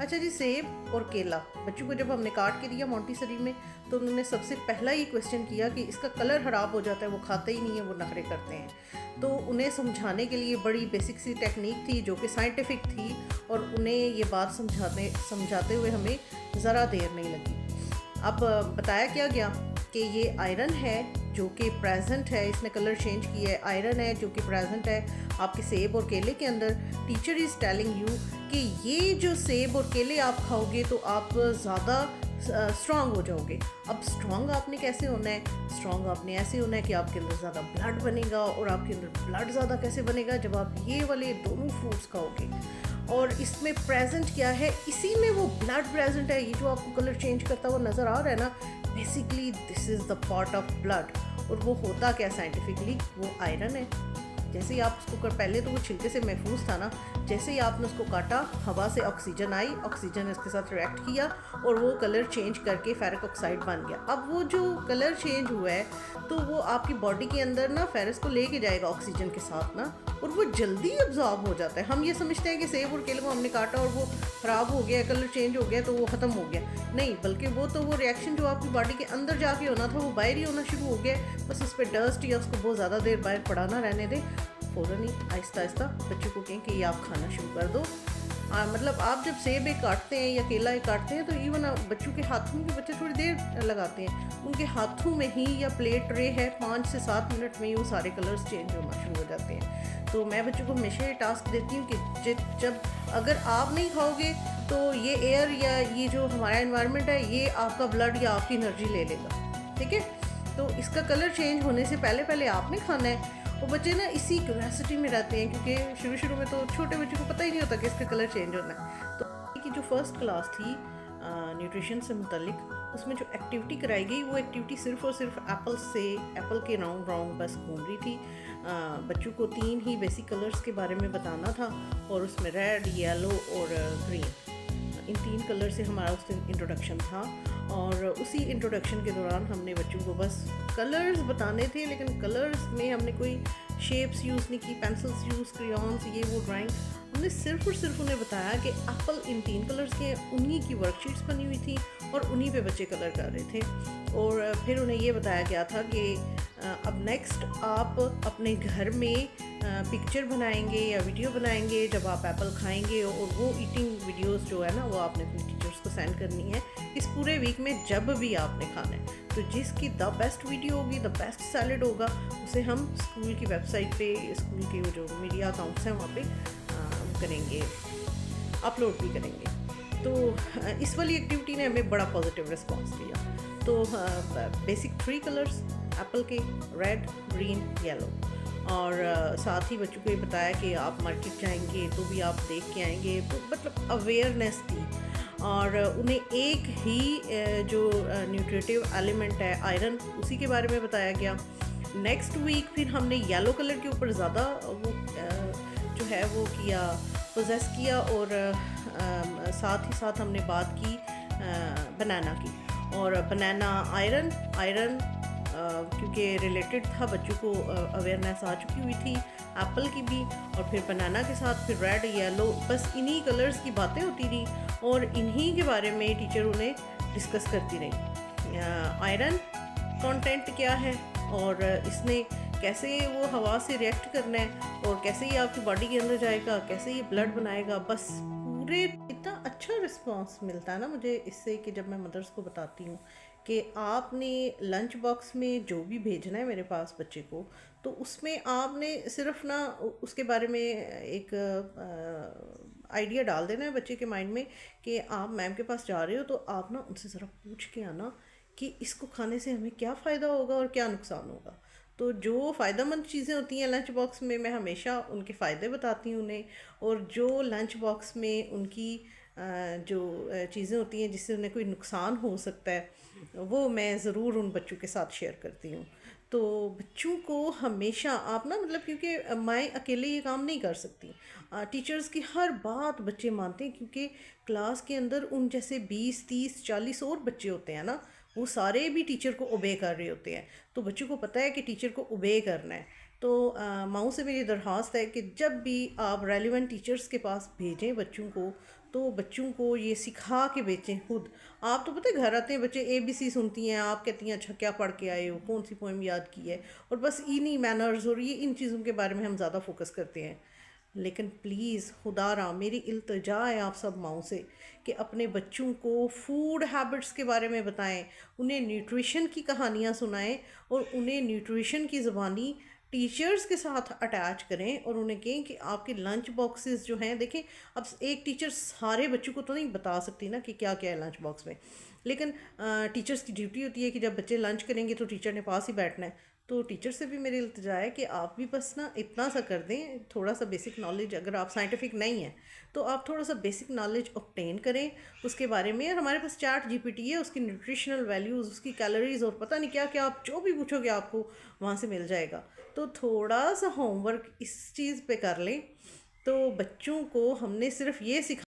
अच्छा जी, सेब और केला बच्चों को जब हमने काट के दिया मोंटीसरी में, तो उन्होंने सबसे पहला ही क्वेश्चन किया कि इसका कलर ख़राब हो जाता है, वो खाते ही नहीं है, वो नखरे करते हैं। तो उन्हें समझाने के लिए बड़ी बेसिक सी टेक्निक थी जो कि साइंटिफिक थी, और उन्हें ये बात समझाते हुए हमें ज़रा देर नहीं लगी। अब बताया क्या गया कि ये आयरन है जो कि प्रेजेंट है, इसने कलर चेंज किया है, आयरन है जो कि प्रेजेंट है आपके सेब और केले के अंदर। टीचर इज़ टेलिंग यू कि ये जो सेब और केले आप खाओगे तो आप ज़्यादा स्ट्रांग हो जाओगे। अब स्ट्रांग आपने कैसे होना है? स्ट्रांग आपने ऐसे होना है कि आपके अंदर ज़्यादा ब्लड बनेगा। और आपके अंदर ब्लड ज़्यादा कैसे बनेगा? जब आप ये वाले दोनों फ्रूट्स खाओगे। और इसमें प्रेजेंट क्या है? इसी में वो ब्लड प्रेजेंट है। ये जो आपको कलर चेंज करता हुआ नज़र आ रहा है ना, basically this is the part of blood. और वो होता क्या साइंटिफिकली? वो आयरन है। जैसे ही आप उसको पहले तो वो छिलके से महफूज था ना, जैसे ही आपने उसको काटा, हवा से ऑक्सीजन आई, ऑक्सीजन इसके साथ रिएक्ट किया और वो कलर चेंज करके फेरिक ऑक्साइड बन गया। अब वो जो कलर चेंज हुआ है तो वो आपकी बॉडी के अंदर ना फेरस को लेके जाएगा ऑक्सीजन के साथ ना, और वो जल्दी अब्जॉर्ब हो जाता है। हम ये समझते हैं कि सेब और केले को हमने काटा और वो ख़राब हो गया, कलर चेंज हो गया तो वो ख़त्म हो गया। नहीं, बल्कि वो तो वो रिएक्शन जो आपकी बॉडी के अंदर जाके होना था वो बाहर ही होना शुरू हो गया। बस उस पर डस्ट या उसको बहुत ज़्यादा देर बाहर पड़ा ना रहने दें, फ़ौरन ही आहिस्ता आहिस्ता बच्चों को कहें कि ये आप खाना शुरू कर दो। मतलब आप जब सेब एक काटते हैं या केला एक काटते हैं तो इवन बच्चों के हाथों में, बच्चे थोड़ी देर लगाते हैं, उनके हाथों में ही या प्लेट ट्रे है 5 से 7 मिनट में ही वो सारे कलर्स चेंज होना शुरू हो जाते हैं। तो मैं बच्चों को हमेशा ये टास्क देती हूँ कि जब अगर आप नहीं खाओगे तो ये एयर या ये जो हमारा एनवायरनमेंट है ये आपका ब्लड या आपकी एनर्जी ले लेगा। ठीक है, तो इसका कलर चेंज होने से पहले पहले आपने खाना है। वो बच्चे ना इसी क्यूरियोसिटी में रहते हैं क्योंकि शुरू में तो छोटे बच्चों को पता ही नहीं होता कि इसका कलर चेंज होना है। तो की जो फर्स्ट क्लास थी न्यूट्रिशन से मुतलिक, उसमें जो एक्टिविटी कराई गई वो एक्टिविटी सिर्फ़ और सिर्फ एप्पल के राउंड राउंड बस घूम रही थी। बच्चों को 3 ही बेसिक कलर्स के बारे में बताना था और उसमें रेड, येलो और ग्रीन, इन 3 कलर से हमारा उस दिन इंट्रोडक्शन था। और उसी इंट्रोडक्शन के दौरान हमने बच्चों को बस कलर्स बताने थे, लेकिन कलर्स में हमने कोई शेप्स यूज़ नहीं की, पेंसिल्स यूज़, क्रेयॉन्स, ये वो ड्राइंग। हमने सिर्फ और सिर्फ उन्हें बताया कि एप्पल इन 3 कलर्स के, उन्हीं की वर्कशीट्स बनी हुई थी और उन्हीं पे बच्चे कलर कर रहे थे। और फिर उन्हें ये बताया गया था कि अब नेक्स्ट आप अपने घर में पिक्चर बनाएंगे या वीडियो बनाएंगे जब आप एप्पल खाएंगे, और वो ईटिंग वीडियोस जो है ना वो आपने अपने टीचर्स को सेंड करनी है इस पूरे वीक में जब भी आपने खाना है। तो जिसकी द बेस्ट वीडियो होगी, द बेस्ट सैलेड होगा, उसे हम स्कूल की वेबसाइट पे, स्कूल के जो मीडिया अकाउंट्स हैं वहाँ पे करेंगे, अपलोड भी करेंगे। तो इस वाली एक्टिविटी ने हमें बड़ा पॉजिटिव रिस्पॉन्स दिया। तो बेसिक 3 कलर्स एप्पल के, रेड, ग्रीन, येलो, और साथ ही बच्चों को ये बताया कि आप मार्केट जाएंगे तो भी आप देख के आएंगे, तो मतलब अवेयरनेस दी। और उन्हें एक ही जो न्यूट्रिटिव एलिमेंट है आयरन, उसी के बारे में बताया गया। नेक्स्ट वीक फिर हमने येलो कलर के ऊपर ज़्यादा वो जो है वो किया, पोजेस किया, और साथ ही साथ हमने बात की बनाना की। और बनाना आयरन क्योंकि रिलेटेड था, बच्चों को अवेयरनेस आ चुकी हुई थी एप्पल की भी, और फिर बनाना के साथ फिर रेड, येलो, बस इन्हीं कलर्स की बातें होती रही और इन्हीं के बारे में टीचर उन्हें डिस्कस करती रही। आयरन कंटेंट क्या है और इसने कैसे वो हवा से रिएक्ट करना है और कैसे ये आपकी बॉडी के अंदर जाएगा, कैसे ये ब्लड बनाएगा, बस पूरे इतना अच्छा रिस्पांस मिलता है ना मुझे इससे कि जब मैं मदर्स को बताती हूँ कि आपने लंच बॉक्स में जो भी भेजना है मेरे पास बच्चे को, तो उसमें आपने सिर्फ ना उसके बारे में एक आइडिया डाल देना है बच्चे के माइंड में कि आप मैम के पास जा रहे हो तो आप ना उनसे ज़रा पूछ के आना कि इसको खाने से हमें क्या फ़ायदा होगा और क्या नुकसान होगा। तो जो फ़ायदेमंद चीज़ें होती हैं लंच बॉक्स में, मैं हमेशा उनके फ़ायदे बताती हूँ उन्हें, और जो लंच बॉक्स में उनकी जो चीज़ें होती हैं जिससे उन्हें कोई नुकसान हो सकता है वो मैं ज़रूर उन बच्चों के साथ शेयर करती हूँ। तो बच्चों को हमेशा आप ना, मतलब क्योंकि माएँ अकेले ये काम नहीं कर सकती, टीचर्स की हर बात बच्चे मानते हैं, क्योंकि क्लास के अंदर उन जैसे 20, 30, 40 और बच्चे होते हैं ना, वो सारे भी टीचर को ओबे कर रहे होते हैं। तो बच्चों को पता है कि टीचर को ओबे करना है। तो माओ से मेरी दरख्वास्त है कि जब भी आप रेलिवेंट टीचर्स के पास भेजें बच्चों को, तो बच्चों को ये सिखा के बेचें खुद। आप तो पता है घर आते हैं बच्चे ABC सुनती हैं, आप कहती हैं अच्छा क्या पढ़ के आए हो, कौन सी पोएम याद की है, और बस इन्हीं मैनर्स और ये इन चीज़ों के बारे में हम ज़्यादा फोकस करते हैं। लेकिन प्लीज़ खुदारा मेरी इल्तिजा है आप सब माओं से कि अपने बच्चों को फूड हैबिट्स के बारे में बताएं, उन्हें न्यूट्रिशन की कहानियाँ सुनाएं और उन्हें न्यूट्रिशन की ज़बानी टीचर्स के साथ अटैच करें और उन्हें कहें कि आपके लंच बॉक्सेस जो हैं, देखें अब एक टीचर सारे बच्चों को तो नहीं बता सकती ना कि क्या क्या है लंच बॉक्स में, लेकिन टीचर्स की ड्यूटी होती है कि जब बच्चे लंच करेंगे तो टीचर ने पास ही बैठना है। तो टीचर से भी मेरी इल्तिजा है कि आप भी बस ना इतना सा कर दें, थोड़ा सा बेसिक नॉलेज, अगर आप साइंटिफिक नहीं हैं तो आप थोड़ा सा बेसिक नॉलेज ऑब्टेन करें उसके बारे में। और हमारे पास ChatGPT है, उसकी न्यूट्रिशनल वैल्यूज़, उसकी कैलोरीज और पता नहीं क्या क्या, आप जो भी पूछोगे आपको वहाँ से मिल जाएगा। तो थोड़ा सा होमवर्क इस चीज़ पे कर लें। तो बच्चों को हमने सिर्फ ये सिखा